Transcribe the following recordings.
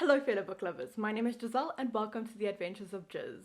Hello fellow book lovers, my name is Giselle and welcome to the Adventures of Giz.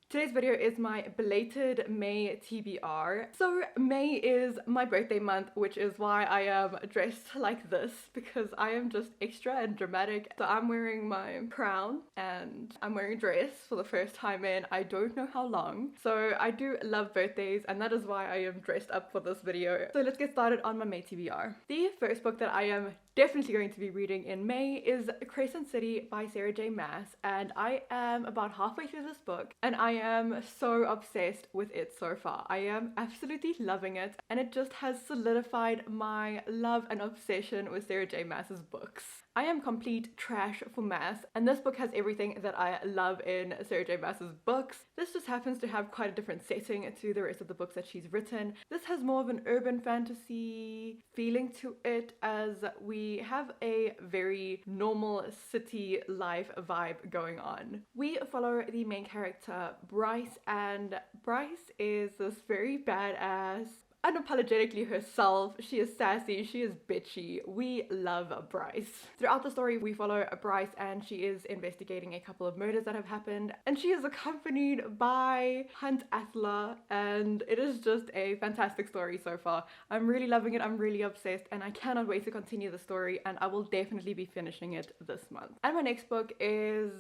Today's video is my belated May TBR. So May is my birthday month, which is why I am dressed like this, because I am just extra and dramatic. So I'm wearing my crown and I'm wearing a dress for the first time in I don't know how long. So I do love birthdays and that is why I am dressed up for this video. So let's get started on my May TBR. The first book that I am definitely going to be reading in May is Crescent City by Sarah J Maas, and I am about halfway through this book and I am so obsessed with it so far. I am absolutely loving it and it just has solidified my love and obsession with Sarah J Maas's books. I am complete trash for Maas, and this book has everything that I love in Sarah J Maas's books. This just happens to have quite a different setting to the rest of the books that she's written. This has more of an urban fantasy feeling to it, as we have a very normal city life vibe going on. We follow the main character Bryce, and Bryce is this very badass, unapologetically herself. She is sassy, she is bitchy. We love Bryce. Throughout the story we follow Bryce and she is investigating a couple of murders that have happened, and she is accompanied by Hunt Atla, and it is just a fantastic story so far. I'm really loving it, I'm really obsessed, and I cannot wait to continue the story, and I will definitely be finishing it this month. And my next book is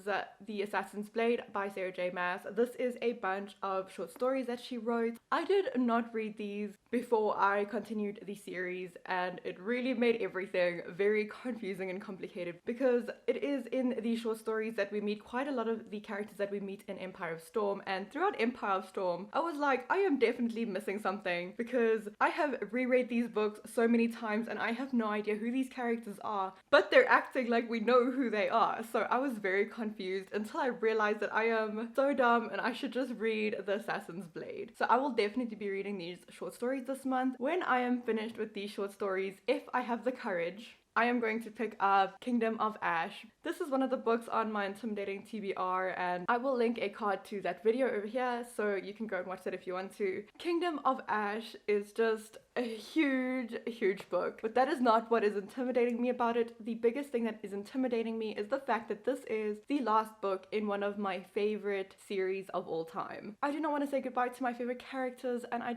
The Assassin's Blade by Sarah J Maas. This is a bunch of short stories that she wrote. I did not read these before I continued the series, and it really made everything very confusing and complicated, because it is in these short stories that we meet quite a lot of the characters that we meet in Empire of Storm. And throughout Empire of Storm I was like, I am definitely missing something, because I have reread these books so many times and I have no idea who these characters are, but they're acting like we know who they are. So I was very confused until I realized that I am so dumb and I should just read The Assassin's Blade. So I will definitely be reading these short stories this month. When I am finished with these short stories, if I have the courage, I am going to pick up Kingdom of Ash. This is one of the books on my intimidating TBR, and I will link a card to that video over here so you can go and watch that if you want to. Kingdom of Ash is just a huge book, but that is not what is intimidating me about it. The biggest thing that is intimidating me is the fact that this is the last book in one of my favorite series of all time. I do not want to say goodbye to my favorite characters, and I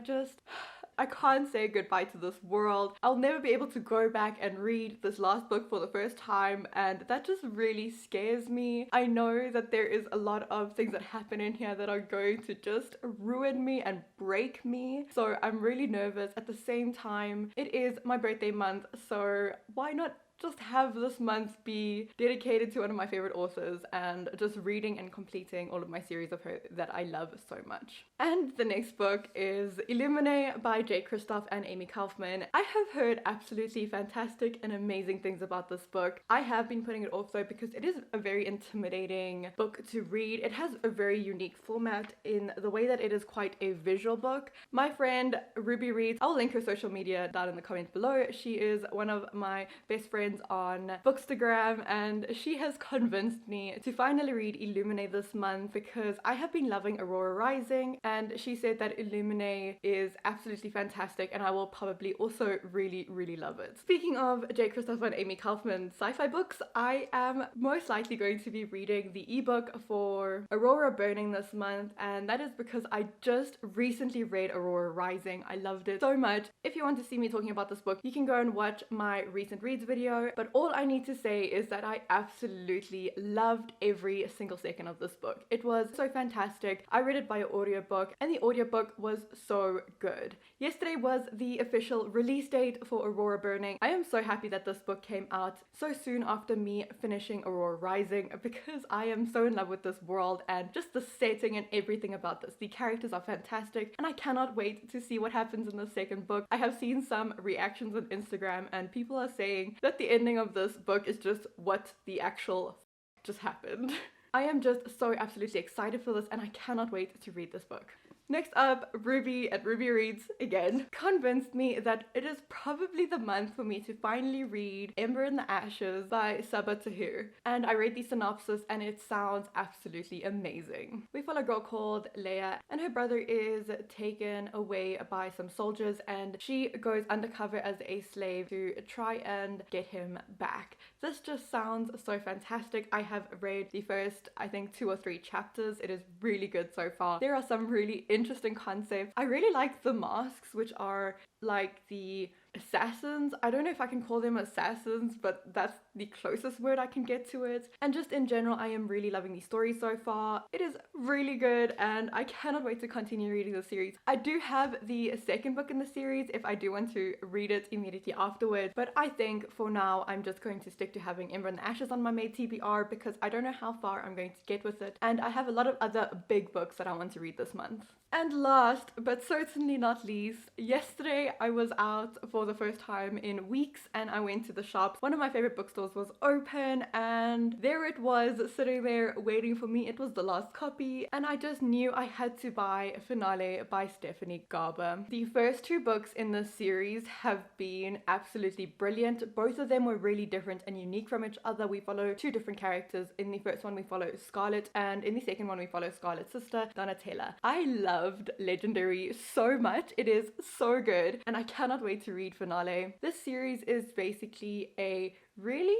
can't say goodbye to this world. I'll never be able to go back and read this last book for the first time, and that just really scares me. I know that there is a lot of things that happen in here that are going to just ruin me and break me, so I'm really nervous. At the same time, it is my birthday month, so why not just have this month be dedicated to one of my favorite authors and just reading and completing all of my series of her that I love so much. And the next book is Illuminae by J. Kristoff and Amy Kaufman. I have heard absolutely fantastic and amazing things about this book. I have been putting it off though because it is a very intimidating book to read. It has a very unique format in the way that it is quite a visual book. My friend Ruby reads, I will link her social media down in the comments below. She is one of my best friends on Bookstagram, and she has convinced me to finally read Illuminae this month because I have been loving Aurora Rising, and she said that Illuminae is absolutely fantastic and I will probably also really love it. Speaking of J. Kristoff and Amy Kaufman sci-fi books, I am most likely going to be reading the ebook for Aurora Burning this month, and that is because I just recently read Aurora Rising. I loved it so much. If you want to see me talking about this book, you can go and watch my recent reads video, but all I need to say is that I absolutely loved every single second of this book. It was so fantastic. I read it by audiobook and the audiobook was so good. Yesterday was the official release date for Aurora Burning. I am so happy that this book came out so soon after me finishing Aurora Rising, because I am so in love with this world and just the setting and everything about this. The characters are fantastic and I cannot wait to see what happens in the second book. I have seen some reactions on Instagram and people are saying that the ending of this book is just what the actual just happened. I am just so absolutely excited for this and I cannot wait to read this book. Next up, Ruby at Ruby Reads again convinced me that it is probably the month for me to finally read Ember in the Ashes by Sabaa Tahir. And I read the synopsis and it sounds absolutely amazing. We follow a girl called Leia and her brother is taken away by some soldiers and she goes undercover as a slave to try and get him back. This just sounds so fantastic. I have read the first, I think, 2 or 3 chapters. It is really good so far. There are some really interesting concepts. I really like the masks, which are like the assassins. I don't know if I can call them assassins, but that's the closest word I can get to it. And just in general, I am really loving the story so far. It is really good and I cannot wait to continue reading the series. I do have the second book in the series if I do want to read it immediately afterwards, but I think for now I'm just going to stick to having Ember in the Ashes on my May TBR because I don't know how far I'm going to get with it, and I have a lot of other big books that I want to read this month. And last, but certainly not least, yesterday I was out for the first time in weeks and I went to the shops. One of my favorite bookstores was open and there it was sitting there waiting for me. It was the last copy and I just knew I had to buy Finale by Stephanie Garber. The first 2 books in this series have been absolutely brilliant. Both of them were really different and unique from each other. We follow 2 different characters. In the first one we follow Scarlet and in the second one we follow Scarlet's sister, Donatella. I loved Legendary so much. It is so good and I cannot wait to read Finale. This series is basically a really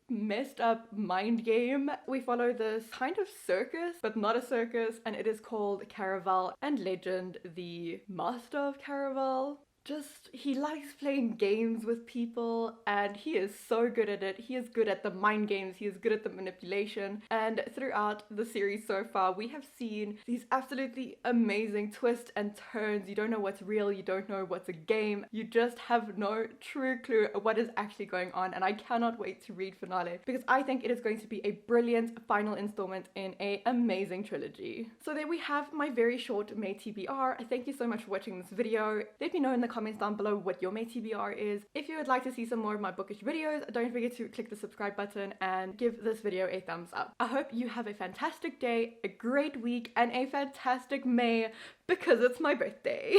messed up mind game. We follow this kind of circus, but not a circus, and it is called Caraval, and Legend, the master of Caraval, he likes playing games with people and he is so good at it. He is good at the mind games, he is good at the manipulation, and throughout the series so far we have seen these absolutely amazing twists and turns. You don't know what's real, you don't know what's a game, you just have no true clue of what is actually going on, and I cannot wait to read Finale because I think it is going to be a brilliant final installment in an amazing trilogy. So there we have my very short May TBR. Thank you so much for watching this video. Let me know in the comments down below what your May TBR is. If you would like to see some more of my bookish videos, don't forget to click the subscribe button and give this video a thumbs up. I hope you have a fantastic day, a great week, and a fantastic May because it's my birthday.